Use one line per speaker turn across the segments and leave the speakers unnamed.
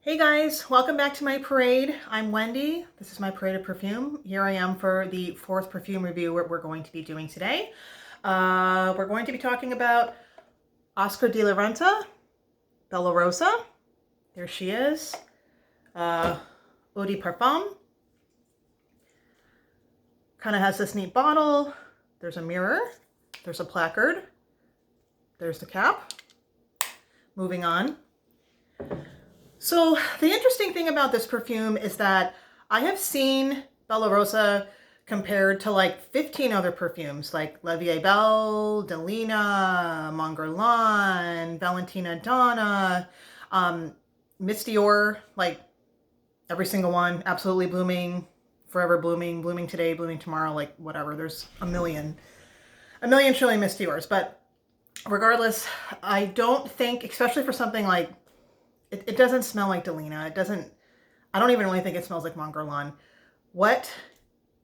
Hey guys, welcome back to my parade. I'm Wendy. This is my parade of perfume. Here I am for the fourth perfume review we're going to be doing today. We're going to be talking about Oscar de la Renta, Bella Rosa. There she is. Eau de Parfum. Kind of has this neat bottle. There's a mirror. There's a placard. There's the cap. Moving on. So the interesting thing about this perfume is that I have seen Bella Rosa compared to like 15 other perfumes like La Vie Belle, Delina, Mon Guerlain, Valentina Donna, Miss Dior, like every single one, absolutely blooming, forever blooming, blooming today, blooming tomorrow, like whatever. There's a million trillion Miss Diors. But regardless, I don't think, especially for something like it doesn't smell like Delina. I don't even really think it smells like Mon Guerlain. What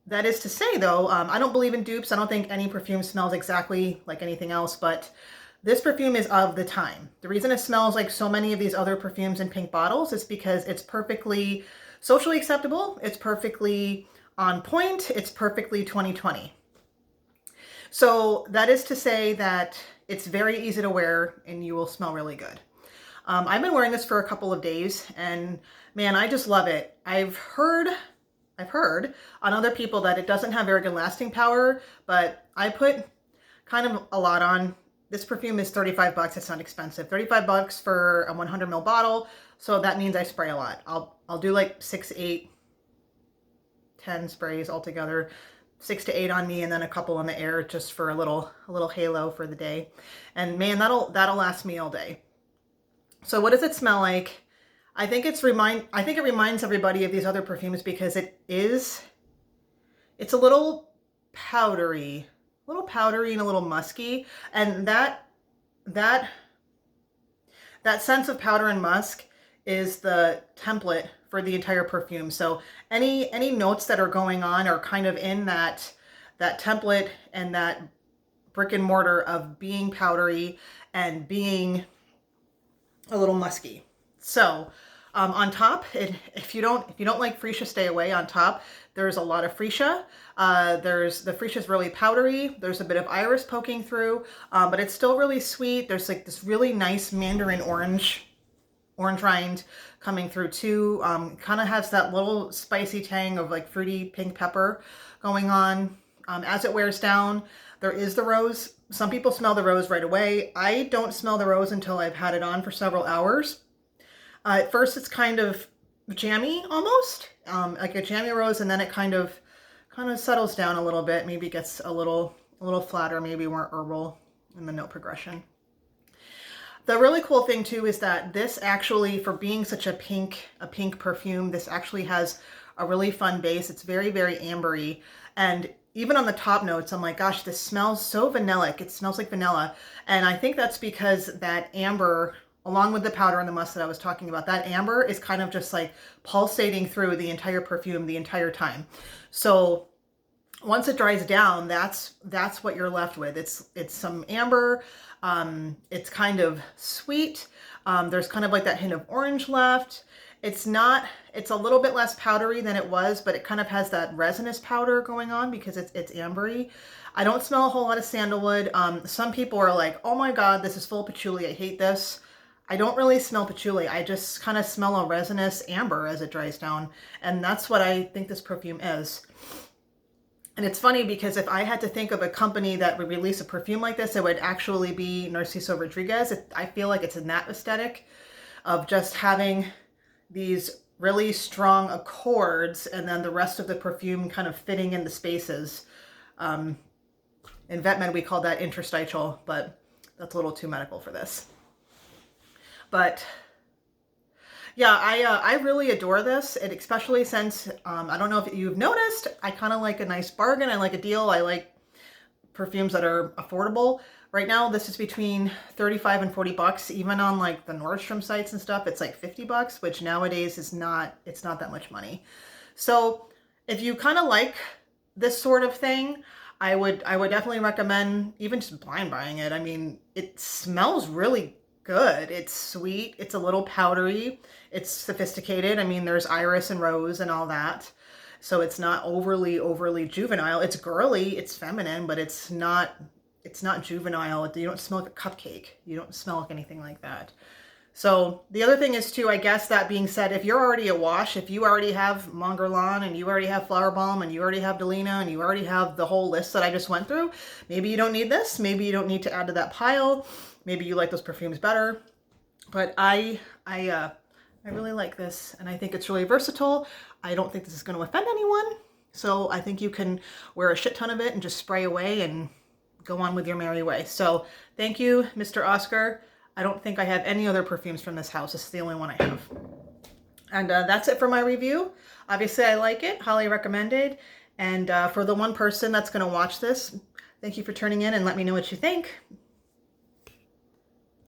that is to say though, I don't believe in dupes. I don't think any perfume smells exactly like anything else, but this perfume is of the time. The reason it smells like so many of these other perfumes in pink bottles is because it's perfectly socially acceptable. It's perfectly on point. It's perfectly 2020. So that is to say that it's very easy to wear and you will smell really good. I've been wearing this for a couple of days and man, I just love it. I've heard on other people that it doesn't have very good lasting power, but I put kind of a lot on. This perfume is 35 bucks. It's not expensive. 35 bucks for a 100 ml bottle. So that means I spray a lot. I'll do like 6, 8, 10 sprays altogether. 6 to 8 on me and then a couple in the air just for a little halo for the day. And man, that'll last me all day. So what does it smell like? I think it reminds everybody of these other perfumes because it's a little powdery and a little musky. And that sense of powder and musk is the template for the entire perfume. So any notes that are going on are kind of in that template and that brick and mortar of being powdery and being a little musky. So on top, if you don't like freesia, stay away. On top, there's a lot of freesia. The freesia is really powdery. There's a bit of iris poking through, but it's still really sweet. There's like this really nice mandarin orange rind coming through too. Kind of has that little spicy tang of like fruity pink pepper going on. As it wears down, there is the rose. Some people smell the rose right away. I don't smell the rose until I've had it on for several hours. At first it's kind of jammy almost, like a jammy rose, and then it kind of settles down a little bit. Maybe gets a little flatter, maybe more herbal in the note progression. The really cool thing too is that this actually, for being such a pink perfume, this actually has a really fun base. It's very, very ambery. And even on the top notes, I'm like, gosh, this smells so vanillic. It smells like vanilla. And I think that's because that amber, along with the powder and the musk that I was talking about, that amber is kind of just like pulsating through the entire perfume the entire time. So once it dries down, that's what you're left with. It's some amber. It's kind of sweet. There's kind of like that hint of orange left. It's a little bit less powdery than it was, but it kind of has that resinous powder going on because it's ambery. I don't smell a whole lot of sandalwood. Some people are like, oh my God, this is full of patchouli. I hate this. I don't really smell patchouli. I just kind of smell a resinous amber as it dries down. And that's what I think this perfume is. And it's funny because if I had to think of a company that would release a perfume like this, it would actually be Narciso Rodriguez. I feel like it's in that aesthetic of just having these really strong accords and then the rest of the perfume kind of fitting in the spaces. In vet med, we call that interstitial, but that's a little too medical for this. But yeah, I really adore this, and especially since, I don't know if you've noticed, I kind of like a nice bargain. I like a deal. I like perfumes that are affordable. Right now, this is between 35 and 40 bucks. Even on like the Nordstrom sites and stuff, it's like 50 bucks, which nowadays it's not that much money. So if you kind of like this sort of thing, I would definitely recommend even just blind buying it. I mean, it smells really good. It's sweet. It's a little powdery. It's sophisticated. I mean, there's iris and rose and all that. So it's not overly juvenile. It's girly, it's feminine, but it's not juvenile. You don't smell like a cupcake. You don't smell like anything like that. So the other thing is too, I guess that being said, if you're already a wash, if you already have Mongerlan and you already have Flower Balm and you already have Delina and you already have the whole list that I just went through, maybe you don't need this. Maybe you don't need to add to that pile. Maybe you like those perfumes better. But I really like this, and I think it's really versatile. I don't think this is going to offend anyone. So I think you can wear a shit ton of it and just spray away and go on with your merry way. So thank you, Mr. Oscar. I don't think I have any other perfumes from this house. This is the only one I have. And that's it for my review. Obviously, I like it. Highly recommended. And for the one person that's going to watch this, thank you for turning in and let me know what you think.